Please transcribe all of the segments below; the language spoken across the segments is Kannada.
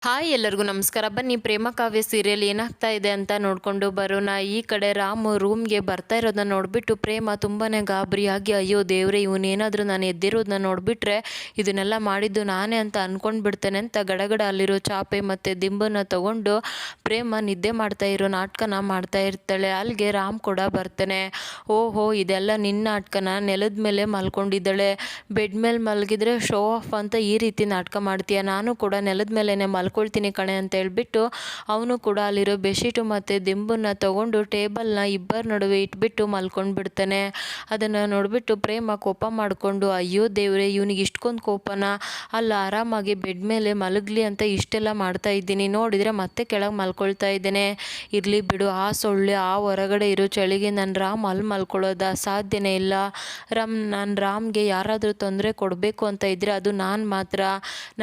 ಹಾಯ್ ಎಲ್ಲರಿಗೂ ನಮಸ್ಕಾರ. ಬನ್ನಿ ಪ್ರೇಮ ಕಾವ್ಯ ಸೀರಿಯಲ್ ಏನಾಗ್ತಾ ಇದೆ ಅಂತ ನೋಡ್ಕೊಂಡು ಬರೋಣ. ಈ ಕಡೆ ರಾಮು ರೂಮ್ಗೆ ಬರ್ತಾ ಇರೋದನ್ನ ನೋಡ್ಬಿಟ್ಟು ಪ್ರೇಮ ತುಂಬಾನೇ ಗಾಬರಿಯಾಗಿ, ಅಯ್ಯೋ ದೇವ್ರೆ, ಇವನೇನಾದ್ರೂ ನಾನು ಎದ್ದಿರೋದನ್ನ ನೋಡ್ಬಿಟ್ರೆ ಇದನ್ನೆಲ್ಲ ಮಾಡಿದ್ದು ನಾನೇ ಅಂತ ಅನ್ಕೊಂಡ್ಬಿಡ್ತೇನೆ ಅಂತ ಗಡಗಡ ಅಲ್ಲಿರೋ ಚಾಪೆ ಮತ್ತೆ ದಿಂಬನ್ನ ತಗೊಂಡು ಪ್ರೇಮ ನಿದ್ದೆ ಮಾಡ್ತಾ ಇರೋ ನಾಟಕನ ಮಾಡ್ತಾ ಇರ್ತಾಳೆ. ಅಲ್ಲಿಗೆ ರಾಮ್ ಕೂಡ ಬರ್ತಾನೆ. ಓಹೋ, ಇದೆಲ್ಲ ನಿನ್ನ ನಾಟಕನ? ನೆಲದ ಮೇಲೆ ಮಲ್ಕೊಂಡಿದ್ದಾಳೆ. ಬೆಡ್ ಮೇಲೆ ಮಲಗಿದ್ರೆ ಶೋ ಆಫ್ ಅಂತ ಈ ರೀತಿ ನಾಟಕ ಮಾಡ್ತೀಯ? ನಾನು ಕೂಡ ನೆಲದ ಮೇಲೆನೆ ಮಲ್ಕೊಳ್ತೀನಿ ಕಣೆ ಅಂತ ಹೇಳ್ಬಿಟ್ಟು ಅವನು ಕೂಡ ಅಲ್ಲಿರೋ ಬೆಡ್ಶೀಟು ಮತ್ತು ದಿಂಬನ್ನ ತಗೊಂಡು ಟೇಬಲ್ನ ಇಬ್ಬರ ನಡುವೆ ಇಟ್ಬಿಟ್ಟು ಮಲ್ಕೊಂಡ್ಬಿಡ್ತಾನೆ. ಅದನ್ನು ನೋಡಿಬಿಟ್ಟು ಪ್ರೇಮ ಕೋಪ ಮಾಡಿಕೊಂಡು, ಅಯ್ಯೋ ದೇವ್ರೆ, ಇವನಿಗೆ ಇಷ್ಟೊಂದು ಕೋಪನ? ಅಲ್ಲ, ಆರಾಮಾಗಿ ಬೆಡ್ ಮೇಲೆ ಮಲಗಲಿ ಅಂತ ಇಷ್ಟೆಲ್ಲ ಮಾಡ್ತಾ ಇದ್ದೀನಿ, ನೋಡಿದರೆ ಮತ್ತೆ ಕೆಳಗೆ ಮಲ್ಕೊಳ್ತಾ ಇದ್ದೇನೆ. ಇರಲಿ ಬಿಡು, ಆ ಸೊಳ್ಳೆ ಆ ಹೊರಗಡೆ ಇರೋ ಚಳಿಗೆ ನನ್ನ ರಾಮ್ ಅಲ್ಲಿ ಮಲ್ಕೊಳ್ಳೋದ? ಸಾಧ್ಯನೇ ಇಲ್ಲ. ನಾನು ರಾಮ್ಗೆ ಯಾರಾದರೂ ತೊಂದರೆ ಕೊಡಬೇಕು ಅಂತ ಇದ್ದರೆ ಅದು ನಾನು ಮಾತ್ರ.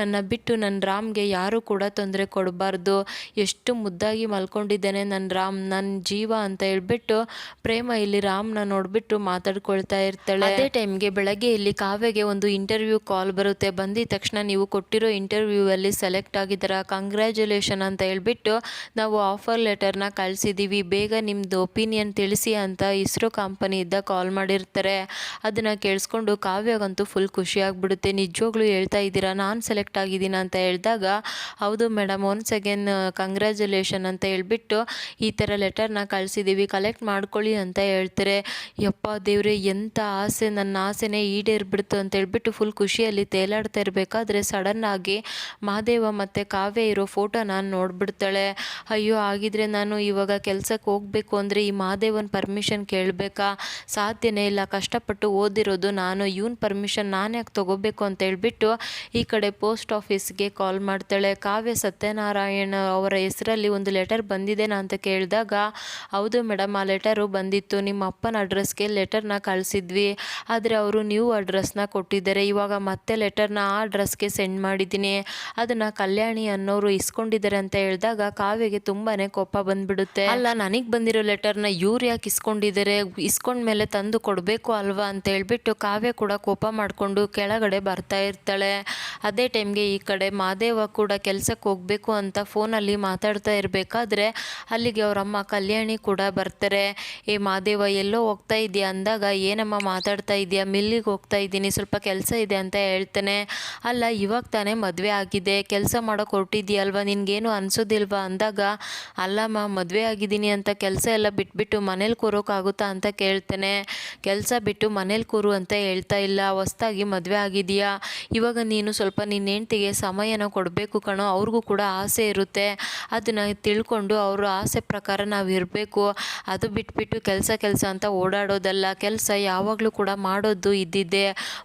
ನನ್ನ ಬಿಟ್ಟು ನನ್ನ ರಾಮ್ಗೆ ಯಾರೂ ಕೂಡ ತೊಂದರೆ ಕೊಡಬಾರ್ದು. ಎಷ್ಟು ಮುದ್ದಾಗಿ ಮಲ್ಕೊಂಡಿದ್ದೇನೆ ನನ್ನ ರಾಮ್, ನನ್ನ ಜೀವ ಅಂತ ಹೇಳ್ಬಿಟ್ಟು ಪ್ರೇಮ ಇಲ್ಲಿ ರಾಮ್ನ ನೋಡ್ಬಿಟ್ಟು ಮಾತಾಡ್ಕೊಳ್ತಾ ಇರ್ತಾಳೆ. ಅದೇ ಟೈಮ್ಗೆ ಬೆಳಗ್ಗೆ ಇಲ್ಲಿ ಕಾವ್ಯಗೆ ಒಂದು ಇಂಟರ್ವ್ಯೂ ಕಾಲ್ ಬರುತ್ತೆ. ಬಂದಿದ ತಕ್ಷಣ ನೀವು ಕೊಟ್ಟಿರೋ ಇಂಟರ್ವ್ಯೂ ಅಲ್ಲಿ ಸೆಲೆಕ್ಟ್ ಆಗಿದ್ದೀರಾ, ಕಂಗ್ರ್ಯಾಚುಲೇಷನ್ ಅಂತ ಹೇಳ್ಬಿಟ್ಟು ನಾವು ಆಫರ್ ಲೆಟರ್ನ ಕಳಿಸಿದ್ದೀವಿ, ಬೇಗ ನಿಮ್ಮದು ಒಪಿನಿಯನ್ ತಿಳಿಸಿ ಅಂತ ಇಸ್ರೋ ಕಂಪನಿಯಿಂದ ಕಾಲ್ ಮಾಡಿರ್ತಾರೆ. ಅದನ್ನು ಕೇಳಿಸ್ಕೊಂಡು ಕಾವ್ಯಗಂತೂ ಫುಲ್ ಖುಷಿ ಆಗ್ಬಿಡುತ್ತೆ. ನಿಜವಾಗ್ಲೂ ಹೇಳ್ತಾ ಇದ್ದೀರಾ, ನಾನು ಸೆಲೆಕ್ಟ್ ಆಗಿದ್ದೀನಿ ಅಂತ ಹೇಳಿದಾಗ, ಹೌದು ಮೇಡಮ್, ಒನ್ಸ್ ಅಗೇನ್ ಕಂಗ್ರ್ಯಾಚುಲೇಷನ್ ಅಂತ ಹೇಳ್ಬಿಟ್ಟು ಈ ಥರ ಲೆಟರ್ನ ಕಳಿಸಿದ್ದೀವಿ, ಕಲೆಕ್ಟ್ ಮಾಡ್ಕೊಳ್ಳಿ ಅಂತ ಹೇಳ್ತಾರೆ. ಯಪ್ಪ ದೇವ್ರೆ, ಎಂಥ ಆಸೆ, ನನ್ನ ಆಸೆನೇ ಈಡೇರ್ಬಿಡ್ತು ಅಂತ ಹೇಳ್ಬಿಟ್ಟು ಫುಲ್ ಖುಷಿಯಲ್ಲಿ ತೇಲಾಡ್ತಾ ಇರಬೇಕಾದ್ರೆ ಸಡನ್ನಾಗಿ ಮಹಾದೇವ ಮತ್ತು ಕಾವ್ಯ ಇರೋ ಫೋಟೋ ನಾನು ನೋಡ್ಬಿಡ್ತಾಳೆ. ಅಯ್ಯೋ, ಆಗಿದ್ರೆ ನಾನು ಇವಾಗ ಕೆಲಸಕ್ಕೆ ಹೋಗಬೇಕು ಅಂದರೆ ಈ ಮಹಾದೇವನ ಪರ್ಮಿಷನ್ ಕೇಳಬೇಕಾ? ಸಾಧ್ಯನೇ ಇಲ್ಲ. ಕಷ್ಟಪಟ್ಟು ಓದಿರೋದು ನಾನು, ಇವನ್ ಪರ್ಮಿಷನ್ ನಾನು ಯಾಕೆ ತೊಗೋಬೇಕು ಅಂತ ಹೇಳ್ಬಿಟ್ಟು ಈ ಕಡೆ ಪೋಸ್ಟ್ ಆಫೀಸ್ಗೆ ಕಾಲ್ ಮಾಡ್ತಾಳೆ. ಕಾವ್ಯ ಸತ್ಯನಾರಾಯಣ ಅವರ ಹೆಸರಲ್ಲಿ ಒಂದು ಲೆಟರ್ ಬಂದಿದೆನಾ ಅಂತ ಕೇಳಿದಾಗ, ಹೌದು ಮೇಡಮ್, ಆ ಲೆಟರು ಬಂದಿತ್ತು, ನಿಮ್ಮ ಅಪ್ಪನ ಅಡ್ರೆಸ್ಗೆ ಲೆಟರ್ನ ಕಳಿಸಿದ್ವಿ, ಆದರೆ ಅವರು ನ್ಯೂ ಅಡ್ರೆಸ್ನ ಕೊಟ್ಟಿದ್ದಾರೆ. ಇವಾಗ ಮತ್ತೆ ಲೆಟರ್ನ ಆ ಅಡ್ರೆಸ್ಗೆ ಸೆಂಡ್ ಮಾಡಿದ್ದೀನಿ, ಅದನ್ನು ಕಲ್ಯಾಣಿ ಅನ್ನೋರು ಇಸ್ಕೊಂಡಿದ್ದಾರೆ ಅಂತ ಹೇಳಿದಾಗ ಕಾವ್ಯಗೆ ತುಂಬಾ ಕೋಪ ಬಂದ್ಬಿಡುತ್ತೆ. ಅಲ್ಲ, ನನಗೆ ಬಂದಿರೋ ಲೆಟರ್ನ ಇವ್ರು ಯಾಕೆ ಇಸ್ಕೊಂಡಿದ್ದಾರೆ, ಇಸ್ಕೊಂಡ್ಮೇಲೆ ತಂದು ಕೊಡಬೇಕು ಅಲ್ವಾ ಅಂತ ಹೇಳ್ಬಿಟ್ಟು ಕಾವ್ಯ ಕೂಡ ಕೋಪ ಮಾಡಿಕೊಂಡು ಕೆಳಗಡೆ ಬರ್ತಾ ಇರ್ತಾಳೆ. ಅದೇ ಟೈಮ್ಗೆ ಈ ಕಡೆ ಮಹಾದೇವ ಕೂಡ ಕೆಲಸಕ್ಕೆ ಹೋಗಬೇಕು ಅಂತ ಫೋನಲ್ಲಿ ಮಾತಾಡ್ತಾ ಇರಬೇಕಾದ್ರೆ ಅಲ್ಲಿಗೆ ಅವರಮ್ಮ ಕಲ್ಯಾಣಿ ಕೂಡ ಬರ್ತಾರೆ. ಏ ಮಹಾದೇವ, ಎಲ್ಲೋ ಹೋಗ್ತಾ ಇದೆಯಾ ಅಂದಾಗ, ಏನಮ್ಮ ಮಾತಾಡ್ತಾ ಇದೆಯಾ, ಮಿಲ್ಲಿಗೆ ಹೋಗ್ತಾ ಇದ್ದೀನಿ, ಸ್ವಲ್ಪ ಕೆಲಸ ಇದೆ ಅಂತ ಹೇಳ್ತಾನೆ. ಅಲ್ಲ, ಇವಾಗ ತಾನೇ ಮದುವೆ ಆಗಿದೆ, ಕೆಲಸ ಮಾಡೋಕೆ ಹೊರಟಿದ್ಯಲ್ವ, ನಿನಗೇನು ಅನಿಸೋದಿಲ್ವಾ ಅಂದಾಗ, ಅಲ್ಲಮ್ಮ, ಮದುವೆ ಆಗಿದ್ದೀನಿ ಅಂತ ಕೆಲಸ ಎಲ್ಲ ಬಿಟ್ಬಿಟ್ಟು ಮನೇಲಿ ಕೂರೋಕ್ಕಾಗುತ್ತಾ ಅಂತ ಕೇಳ್ತಾನೆ. ಕೆಲಸ ಬಿಟ್ಟು ಮನೇಲಿ ಕೂರು ಅಂತ ಹೇಳ್ತಾ ಇಲ್ಲ, ಹೊಸ್ದಾಗಿ ಮದುವೆ ಆಗಿದೆಯಾ, ಇವಾಗ ನೀನು ಸ್ವಲ್ಪ ನಿನ್ನ ಹೆಂಡ್ತಿಗೆ ಸಮಯನ ಕೊಡಬೇಕು ಕಣೋ, ಅವ್ರಿಗೂ ಕೂಡ ಆಸೆ ಇರುತ್ತೆ, ಅದನ್ನು ತಿಳ್ಕೊಂಡು ಅವ್ರ ಆಸೆ ಪ್ರಕಾರ ನಾವು ಇರಬೇಕು, ಅದು ಬಿಟ್ಬಿಟ್ಟು ಕೆಲಸ ಅಂತ ಓಡಾಡೋದಲ್ಲ, ಕೆಲಸ ಯಾವಾಗಲೂ ಕೂಡ ಮಾಡೋದು ಇದ್ದಿದ್ದೆ,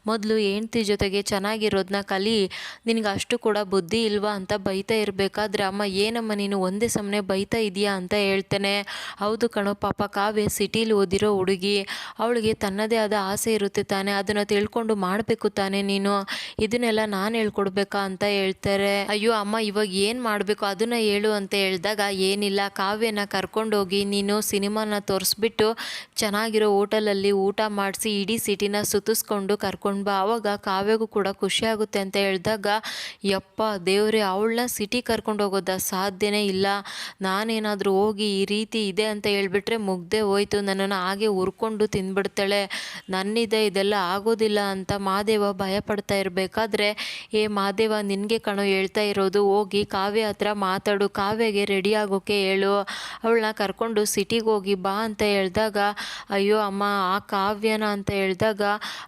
ಮೊದಲು ಹೆಂಡ್ತಿ ಜೊತೆಗೆ ಚೆನ್ನಾಗಿರೋದನ್ನ ಕಲಿ, ನಿನಗೆ ಅಷ್ಟು ಕೂಡ ಬುದ್ಧಿ ಇಲ್ವಾ ಅಂತ ಬೈತಾ ಇರಬೇಕಾದ್ರೆ, ಅಮ್ಮ ಏನಮ್ಮ ನೀನು ಒಂದೇ ಸಮನೆ ಬೈತಾ ಇದೆಯಾ ಅಂತ ಹೇಳ್ತಾನೆ. ಹೌದು ಕಣೋ, ಪಾಪ ಕಾವ್ಯ ಸಿಟೀಲಿ ಓದಿರೋ ಹುಡುಗಿ, ಅವಳಿಗೆ ತನ್ನದೇ ಆದ ಆಸೆ ಇರುತ್ತೆ ತಾನೆ, ಅದನ್ನು ತಿಳ್ಕೊಂಡು ಮಾಡಬೇಕು ತಾನೆ ನೀನು, ಇದನ್ನೆಲ್ಲ ನಾನು ಹೇಳ್ಕೊಡ್ಬೇಕಾ ಅಂತ ಹೇಳ್ತಾರೆ. ಅಯ್ಯೋ ಅಮ್ಮ, ಇವಾಗ ಏನು ಮಾಡಬೇಕು ಅದನ್ನು ಹೇಳು ಅಂತ ಹೇಳಿದಾಗ, ಏನಿಲ್ಲ, ಕಾವ್ಯನ ಕರ್ಕೊಂಡೋಗಿ ನೀನು ಸಿನಿಮಾನ ತೋರಿಸ್ಬಿಟ್ಟು ಚೆನ್ನಾಗಿರೋ ಹೋಟೆಲಲ್ಲಿ ಊಟ ಮಾಡಿಸಿ ಇಡೀ ಸಿಟಿನ ಸುತ್ತಿಸ್ಕೊಂಡು ಕರ್ಕೊಂಡು ಬಾ, ಆವಾಗ ಕಾವ್ಯಗೂ ಕೂಡ ಖುಷಿ ಆಗುತ್ತೆ ಅಂತ ಹೇಳಿದಾಗ, ಯಪ್ಪ ದೇವ್ರೆ, ಅವಳನ್ನ ಸಿಟಿ ಕರ್ಕೊಂಡು ಹೋಗೋದ? ಸಾಧ್ಯನೇ ಇಲ್ಲ. ನಾನೇನಾದರೂ ಹೋಗಿ ಈ ರೀತಿ ಇದೆ ಅಂತ ಹೇಳ್ಬಿಟ್ರೆ ಮುಗ್ದೆ ಹೋಯ್ತು, ನನ್ನನ್ನು ಹಾಗೆ ಹುರ್ಕೊಂಡು ತಿಂದ್ಬಿಡ್ತಾಳೆ, ನನ್ನಿದೆ ಇದೆಲ್ಲ ಆಗೋದಿಲ್ಲ ಅಂತ ಮಹಾದೇವ ಭಯ ಪಡ್ತಾ ಇರಬೇಕಾದ್ರೆ, ಏ ಮಹಾದೇವ, ನಿನಗೆ ಕಣೋ ಹೇಳ್ತಾ ಇರೋದು, ಹೋಗಿ ಕಾವ್ಯ ಹತ್ರ ಮಾತಾಡು, ಕಾವ್ಯಗೆ ರೆಡಿ ಆಗೋಕೆ ಹೇಳು, ಅವಳನ್ನ ಕರ್ಕೊಂಡು ಸಿಟಿಗೆ ಹೋಗಿ ಬಾ ಅಂತ ಹೇಳಿದಾಗ, ಅಯ್ಯೋ ಅಮ್ಮ, ಆ ಕಾವ್ಯನ ಅಂತ ಹೇಳಿದಾಗ,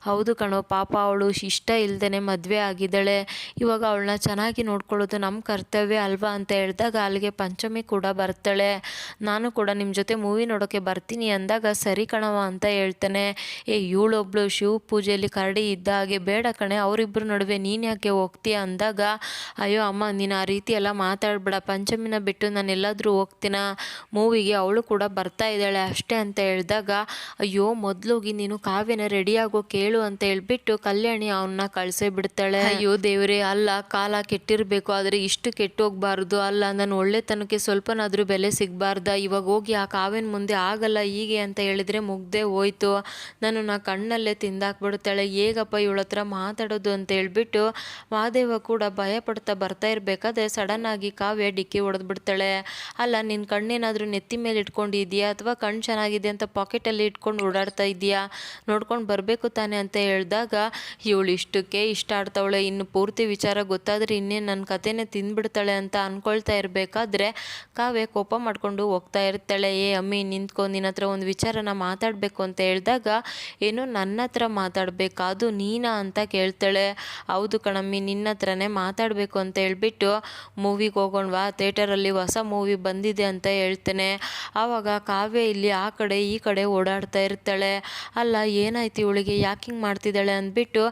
ಹೌದು ಕಣೋ, ಪಾಪ ಅವಳು ಇಷ್ಟ ಇಲ್ದೇ ಮದುವೆ ಆಗಿದ್ದಾಳೆ, ಇವಾಗ ಅವಳನ್ನ ಚೆನ್ನಾಗಿ ನೋಡ್ಕೊಳ್ಳೋದು ನಮ್ಮ ಕರ್ತವ್ಯ ಅಲ್ವಾ ಅಂತ ಹೇಳಿದಾಗ ಅಲ್ಲಿಗೆ ಪಂಚಮಿ ಕೂಡ ಬರ್ತಾಳೆ. ನಾನು ಕೂಡ ನಿಮ್ಮ ಜೊತೆ ಮೂವಿ ನೋಡೋಕ್ಕೆ ಬರ್ತೀನಿ ಅಂದಾಗ, ಸರಿ ಕಣವ ಅಂತ ಹೇಳ್ತಾನೆ. ಏ, ಇವಳೊಬ್ಳು ಶಿವ ಪೂಜೆಯಲ್ಲಿ ಕರಡಿ ಇದ್ದ ಹಾಗೆ, ಬೇಡ ಕಣೆ, ಅವರಿಬ್ಬರು ನಡುವೆ ನೀನು ಯಾಕೆ ಹೋಗ್ತೀಯ ಅಂದಾಗ, ಅಯ್ಯೋ ಅಮ್ಮ, ನೀನು ಆ ರೀತಿ ಎಲ್ಲ ಮಾತಾಡಬೇಡ, ಪಂಚಮಿನ ಬಿಟ್ಟು ನಾನು ಎಲ್ಲಾದರೂ ಹೋಗ್ತೀನ ಮೂವಿಗೆ, ಅವಳು ಕೂಡ ಬರ್ತಾ ಇದ್ದಾಳೆ ಅಷ್ಟೇ ಅಂತ ಹೇಳಿದಾಗ, ಅಯ್ಯೋ ಮೊದಲೋಗಿ ನೀನು ಕಾವ್ಯನ ರೆಡಿಯಾಗೋ ಕೇಳು ಅಂತ ಹೇಳ್ಬಿಟ್ಟು ಕಲ್ಯಾಣಿ ಅವನ್ನ ಕಳಿಸೇ ಬಿಡ್ತಾಳೆ. ಅಯ್ಯೋ ದೇವ್ರೆ, ಅಲ್ಲ, ಕಾಲ ಕೆಟ್ಟಿರಬೇಕು, ಆದರೆ ಇಷ್ಟು ಕೆಟ್ಟೋಗ್ಬಾರ್ದು, ಅಲ್ಲ, ನಾನು ಒಳ್ಳೆತನಕ್ಕೆ ಸ್ವಲ್ಪನಾದರೂ ಬೆಲೆ ಸಿಗಬಾರ್ದ, ಇವಾಗ ಹೋಗಿ ಆ ಕಾವ್ಯನ ಮುಂದೆ ಆಗಲ್ಲ ಹೀಗೆ ಅಂತ ಹೇಳಿದರೆ ಮುಗ್ದೆ ಹೋಯ್ತು, ನಾ ಕಣ್ಣಲ್ಲೇ ತಿಂದಾಕ್ಬಿಡ್ತಾಳೆ, ಹೇಗಪ್ಪ ಇವಳ ಹತ್ರ ಮಾತಾಡೋದು ಅಂತ ಹೇಳ್ಬಿಟ್ಟು ಮಹಾದೇವ ಕೂಡ ಭಯ ಪಡ್ತಾ ಬರ್ತಾ ಇರಬೇಕು. ಇರಬೇಕಾದ್ರೆ ಸಡನ್ನಾಗಿ ಕಾವ್ಯ ಡಿಕ್ಕಿ ಹೊಡೆದ್ಬಿಡ್ತಾಳೆ. ಅಲ್ಲ ನಿನ್ನ ಕಣ್ಣೇನಾದರೂ ನೆತ್ತಿ ಮೇಲೆ ಇಟ್ಕೊಂಡಿದ್ಯಾ ಅಥವಾ ಕಣ್ಣು ಚೆನ್ನಾಗಿದೆ ಅಂತ ಪಾಕೆಟಲ್ಲಿ ಇಟ್ಕೊಂಡು ಓಡಾಡ್ತಾ ಇದೆಯಾ, ನೋಡ್ಕೊಂಡು ಬರಬೇಕು ತಾನೆ ಅಂತ ಹೇಳಿದಾಗ ಇವಳು ಇಷ್ಟಕ್ಕೆ ಇಷ್ಟ ಆಡ್ತಾವಳೆ, ಇನ್ನು ಪೂರ್ತಿ ವಿಚಾರ ಗೊತ್ತಾದರೆ ಇನ್ನೇನು ನನ್ನ ಕತೆನೇ ತಿಂದ್ಬಿಡ್ತಾಳೆ ಅಂತ ಅಂದ್ಕೊಳ್ತಾ ಇರಬೇಕಾದ್ರೆ ಕಾವ್ಯ ಕೋಪ ಮಾಡಿಕೊಂಡು ಹೋಗ್ತಾ ಇರ್ತಾಳೆ. ಏ ಅಮ್ಮಿ ನಿಂತ್ಕೊ, ನಿನ್ನ ಹತ್ರ ಒಂದು ವಿಚಾರನ ಮಾತಾಡಬೇಕು ಅಂತ ಹೇಳಿದಾಗ ಏನೋ ನನ್ನ ಹತ್ರ ಮಾತಾಡಬೇಕಾ, ಅದು ನೀನಾ ಅಂತ ಕೇಳ್ತಾಳೆ. ಹೌದು ಕಣಮ್ಮಿ, ನಿನ್ನ ಹತ್ರನೇ ಮಾತಾಡಬೇಕು ಅಂತ ಹೇಳ್ಬಿಟ್ಟು ಮೂವಿಗೆ ಹೋಗೋಣವಾ, ಥಿಯೇಟರಲ್ಲಿ ಹೊಸ ಮೂವಿ ಬಂದಿದೆ ಅಂತ ಹೇಳ್ತೇನೆ. ಆವಾಗ ಕಾವ್ಯ ಇಲ್ಲಿ ಆ ಕಡೆ ಈ ಕಡೆ ಓಡಾಡ್ತಾ ಇರ್ತಾಳೆ. ಅಲ್ಲ ಏನಾಯ್ತು ಇವಳಿಗೆ, ಯಾಕೆ ಹಿಂಗೆ ಮಾಡ್ತಿದ್ದಾಳೆ ಅಂದ್ಬಿಟ್ಟು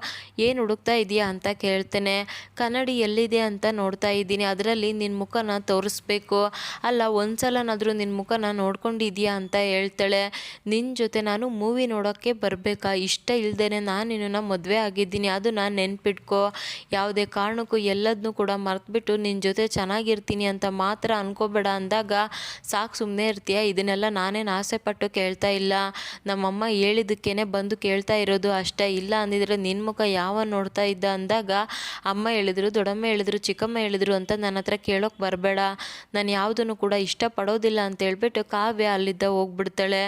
ಏನು ಹುಡುಕ್ತಾ ಇದೆಯಾ ಅಂತ ಕೇಳ್ತೇನೆ. ಕನ್ನಡಿ ಎಲ್ಲಿದೆ ಅಂತ ನೋಡ್ತಾ ಇದ್ದೀನಿ, ಅದರಲ್ಲಿ ನಿನ್ನ ಮುಖನ ತೋರಿಸ್ಬೇಕು. ಅಲ್ಲ ಒಂದ್ಸಲನಾದರೂ ನಿನ್ನ ಮುಖನ ನೋಡ್ಕೊಂಡಿದ್ಯಾ ಅಂತ ಹೇಳ್ತಾಳೆ. ನಿನ್ನ ಜೊತೆ ನಾನು ಮೂವಿ ನೋಡೋಕ್ಕೆ ಬರಬೇಕಾ, ಇಷ್ಟ ಇಲ್ದೇನೆ ನಾನು ನಿನ್ನನ್ನು ಮದುವೆ ಆಗಿದ್ದೀನಿ, ಅದು ನಾನು ನೆನ್ಪಿಟ್ಕೋ. ಯಾವುದೇ ಕಾರಣಕ್ಕೂ ಎಲ್ಲದನ್ನೂ ಕೂಡ ಮರೆತುಬಿಟ್ಟು ನಿನ್ನ ಜೊತೆ ಚೆನ್ನಾಗಿರ್ತೀನಿ ಅಂತ ಮಾತ್ರ ಅನ್ಕೋಬೇಡ ಅಂದಾಗ ಸಾಕು ಸುಮ್ಮನೆ ಇರ್ತೀಯ, ಇದನ್ನೆಲ್ಲ ನಾನೇನು ಆಸೆ ಪಟ್ಟು ಕೇಳ್ತಾ ಇಲ್ಲ, ನಮ್ಮಮ್ಮ ಹೇಳಿದ್ದಕ್ಕೇನೆ ಬಂದು ಕೇಳ್ತಾ ಇರೋದು ಅಷ್ಟೇ, ಇಲ್ಲ ಅಂದಿದ್ರೆ ನಿನ್ನ ಮುಖ ಯಾವ ನೋಡ್ತಾ ಇದ್ದ ಅಂದಾಗ ಅಮ್ಮ ಹೇಳಿದ್ರು, ದೊಡ್ಡಮ್ಮ ಹೇಳಿದ್ರು, ಚಿಕ್ಕಮ್ಮ ಹೇಳಿದ್ರು ಅಂತ ನನ್ನ ಹತ್ರ ಕೇಳೋಕೆ ಬರಬೇಡ, ನಾನು ಯಾವುದನ್ನು ಕೂಡ ಇಷ್ಟಪಡೋದಿಲ್ಲ ಅಂತ ಹೇಳ್ಬಿಟ್ಟು ಕಾವ್ಯ ಅಲ್ಲಿದ್ದ ಹೋಗ್ಬಿಡ್ತಾಳೆ.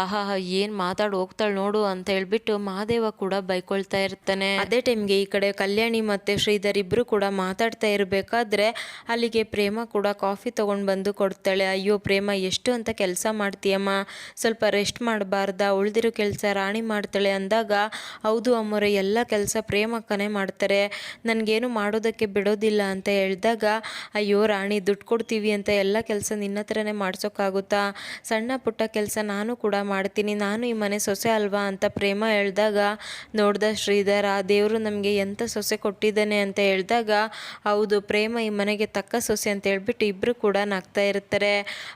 ಆಹಾ ಏನು ಮಾತಾಡಿ ಹೋಗ್ತಾಳೆ ನೋಡು ಅಂತ ಹೇಳ್ಬಿಟ್ಟು ಮಹಾದೇವ ಕೂಡ ಬೈಕೊಳ್ತಾ ಇರ್ತಾನೆ. ಅದೇ ಟೈಮ್ಗೆ ಈ ಕಡೆ ಕಲ್ಯಾಣಿ ಮತ್ತು ಶ್ರೀಧರ್ ಇಬ್ಬರು ಕೂಡ ಮಾತಾಡ್ತಾ ಇರಬೇಕಾದ್ರೆ ಅಲ್ಲಿಗೆ ಪ್ರೇಮ ಕೂಡ ಕಾಫಿ ತೊಗೊಂಡು ಬಂದು ಕೊಡ್ತಾಳೆ. ಅಯ್ಯೋ ಪ್ರೇಮ, ಎಷ್ಟು ಅಂತ ಕೆಲಸ ಮಾಡ್ತೀಯಮ್ಮ, ಸ್ವಲ್ಪ ರೆಸ್ಟ್ ಮಾಡಬಾರ್ದಾ, ಉಳಿದಿರೋ ಕೆಲಸ ರಾಣಿ ಮಾಡ್ತಾಳೆ ಅಂದಾಗ ಹೌದು ಅಮ್ಮೋರೆ, ಎಲ್ಲ ಕೆಲಸ ಪ್ರೇಮಕ್ಕನೇ ಮಾಡ್ತಾರೆ, ನನಗೇನು ಮಾಡೋದಕ್ಕೆ ಬಿಡೋದಿಲ್ಲ ಅಂತ ಹೇಳಿದಾಗ ಅಯ್ಯೋ ರಾಣಿ, ದುಡ್ಡು ಕೊಡ್ತೀವಿ ಅಂತ ಎಲ್ಲ ಕೆಲಸ ನಿನ್ನ ಹತ್ರನೇ ಮಾಡ್ಸೋಕ್ಕಾಗುತ್ತಾ, ಸಣ್ಣ ಪುಟ್ಟ ಕೆಲಸ ನಾನು ಕೂಡ ಮಾಡ್ತೀನಿ, ನಾನು ಈ ಮನೆ ಸೊಸೆ ಅಲ್ವಾ ಅಂತ ಪ್ರೇಮ ಹೇಳಿದಾಗ ನೋಡ್ದ ಶ್ರೀಧರ್, ಆ ದೇವರು ನಮಗೆ ಎಂಥ ಸೊಸೆ ಕೊಟ್ಟಿದ್ದಾನೆ ಅಂತ ಹೇಳಿದಾಗ ಹೌದು ಪ್ರೇಮ ಈ ಮನೆಗೆ ತಕ್ಕ ಸೊಸೆ ಅಂತ ಹೇಳ್ಬಿಟ್ಟು ಇಬ್ಬರು ಕೂಡ ನಗ್ತಾ ಇರ್ತಾರೆ.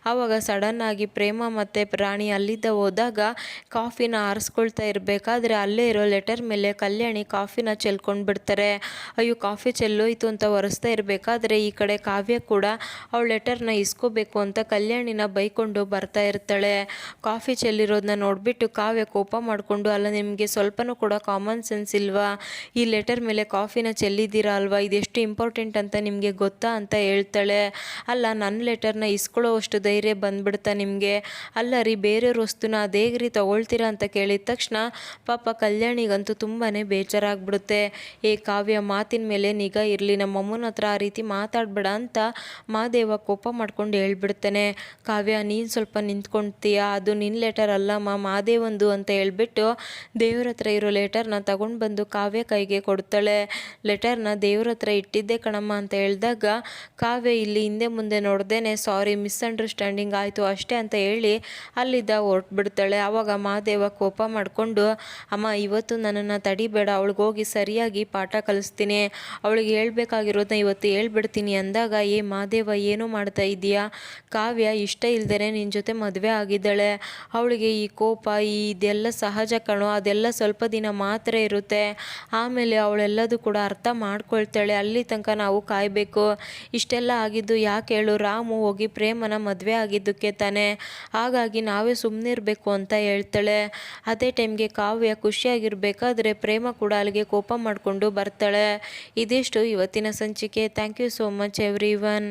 ಆವಾಗ ಸಡನ್ನಾಗಿ ಪ್ರೇಮ ಮತ್ತು ರಾಣಿ ಅಲ್ಲಿದ್ದ ಹೋದಾಗ ಕಾಫಿನ ಆರಿಸ್ಕೊಳ್ತಾ ಇರಬೇಕಾದ್ರೆ ಅಲ್ಲೇ ಇರೋ ಲೆಟರ್ ಮೇಲೆ ಕಲ್ಯಾಣಿ ಕಾಫಿನ ಚೆಲ್ಕೊಂಡು ಬಿಡ್ತಾರೆ. ಅಯ್ಯೋ ಕಾಫಿ ಚೆಲ್ಲೋಯ್ತು ಅಂತ ಒರೆಸ್ತಾ ಇರಬೇಕಾದ್ರೆ ಈ ಕಡೆ ಕಾವ್ಯ ಕೂಡ ಅವಳ ಲೆಟರ್ನ ಇಸ್ಕೋಬೇಕು ಅಂತ ಕಲ್ಯಾಣಿನ ಬೈಕೊಂಡು ಬರ್ತಾ ಇರ್ತಾಳೆ. ಕಾಫಿ ಚೆಲ್ಲಿರೋದನ್ನ ನೋಡಿಬಿಟ್ಟು ಕಾವ್ಯ ಕೋಪ ಮಾಡಿಕೊಂಡು, ಅಲ್ಲ ನಿಮಗೆ ಸ್ವಲ್ಪನೂ ಕೂಡ ಕಾಮನ್ ಸೆನ್ಸ್ ಇಲ್ವಾ, ಈ ಲೆಟರ್ ಮೇಲೆ ಕಾಫಿನ ಚೆಲ್ಲಿದ್ದೀರಾ ಅಲ್ವಾ, ಇದೆಷ್ಟು ಇಂಪಾರ್ಟೆಂಟ್ ಅಂತ ನಿಮಗೆ ಗೊತ್ತಾ ಅಂತ ಹೇಳ್ತಾಳೆ. ಅಲ್ಲ ನನ್ನ ಲೆಟರ್ನ ಇಸ್ಕೊಳ್ಳೋ ಅಷ್ಟು ಧೈರ್ಯ ಬಂದ್ಬಿಡ್ತಾ ನಿಮಗೆ, ಅಲ್ಲ ರೀ ಬೇರೆಯವ್ರ ವಸ್ತುನ ಅದೇ ರೀ ತೊಗೊಳ್ತೀರಾ ಅಂತ ಕೇಳಿದ ತಕ್ಷಣ ಪಾಪ ಕಲ್ಯಾಣಿಗಂತೂ ತುಂಬಾ ಬೇಜಾರಾಗ್ಬಿಡುತ್ತೆ. ಏ ಕಾವ್ಯ, ಮಾತಿನ ಮೇಲೆ ನಿಗಾ ಇರಲಿ, ನಮ್ಮ ಅಮ್ಮನ ಹತ್ರ ಆ ರೀತಿ ಮಾತಾಡಬೇಡ ಅಂತ ಮಹಾದೇವ ಕೋಪ ಮಾಡ್ಕೊಂಡು ಹೇಳ್ಬಿಡ್ತಾನೆ. ಕಾವ್ಯ ನೀನು ಸ್ವಲ್ಪ ನಿಂತ್ಕೊಳ್ತೀಯಾ, ಅದು ನಿನ್ನ ಲೆಟರ್ ಅಲ್ಲಮ್ಮ ಮಹಾದೇವಂದು ಅಂತ ಹೇಳ್ಬಿಟ್ಟು ದೇವ್ರ ಹತ್ರ ಇರೋ ಲೆಟರ್ನ ತಗೊಂಡು ಬಂದು ಕಾವ್ಯ ಕೈಗೆ ಕೊಡ್ತಾಳೆ. ಲೆಟರ್ನ ದೇವ್ರ ಹತ್ರ ಇಟ್ಟಿದ್ದೆ ಕಣಮ್ಮ ಅಂತ ಹೇಳಿದಾಗ ಕಾವ್ಯ ಇಲ್ಲಿ ಹಿಂದೆ ಮುಂದೆ ನೋಡ್ದೇನೆ ಸಾರಿ ಮಿಸ್ಅಂಡರ್ಸ್ಟ್ಯಾಂಡಿಂಗ್ ಆಯಿತು ಅಷ್ಟೇ ಅಂತ ಹೇಳಿ ಅಲ್ಲಿದ್ದ ಹೊರಟ್ಬಿಡ್ತಾಳೆ. ಆವಾಗ ಮಹಾದೇವ ಕೋಪ ಮಾಡಿಕೊಂಡು, ಅಮ್ಮ ಇವತ್ತು ನನ್ನನ್ನು ತಡಿಬೇಡ, ಅವಳಿಗೋಗಿ ಸರಿಯಾಗಿ ಪಾಠ ಕಲಿಸ್ತೀನಿ, ಅವಳಿಗೆ ಹೇಳ್ಬೇಕಾಗಿರೋದನ್ನ ಇವತ್ತು ಹೇಳ್ಬಿಡ್ತೀನಿ ಅಂದಾಗ ಏ ಮಹಾದೇವ ಏನು ಮಾಡ್ತಾ ಇದೀಯಾ, ಕಾವ್ಯ ಇಷ್ಟ ಇಲ್ದೇ ನಿನ್ನ ಜೊತೆ ಮದುವೆ ಆಗಿದ್ದಾಳೆ, ಅವಳಿಗೆ ಈ ಕೋಪ ಇದೆಲ್ಲ ಸಹಜ ಕಣೋ, ಅದೆಲ್ಲ ಸ್ವಲ್ಪ ದಿನ ಮಾತ್ರ ಇರುತ್ತೆ, ಆಮೇಲೆ ಅವಳೆಲ್ಲದೂ ಕೂಡ ಅರ್ಥ ಮಾಡ್ಕೊಳ್ತಾಳೆ, ಅಲ್ಲಿ ತನಕ ನಾವು ಕಾಯಬೇಕು. ಇಷ್ಟೆಲ್ಲ ಆಗಿದ್ದು ಯಾಕೆ ಹೇಳು, ರಾಮು ಹೋಗಿ ಪ್ರೇಮನ ಮದುವೆ ಆಗಿದ್ದಕ್ಕೆ ತಾನೆ, ಹಾಗಾಗಿ ನಾವೇ ಸುಮ್ಮನೆ ಇರಬೇಕು ಅಂತ ಹೇಳ್ತಾಳೆ. ಅದೇ ಟೈಮ್ಗೆ ಕಾವ್ಯ ಖುಷಿಯಾಗಿರ್ಬೇಕಾದ್ರೆ ಪ್ರೇಮ ಕೂಡ ಅಲ್ಲಿಗೆ ಕೋಪ ಮಾಡಿಕೊಂಡು ಬರ್ತಾಳೆ. ಇದಿಷ್ಟು ಇವತ್ತಿನ ಸಂಚಿಕೆ. Thank you so much every one.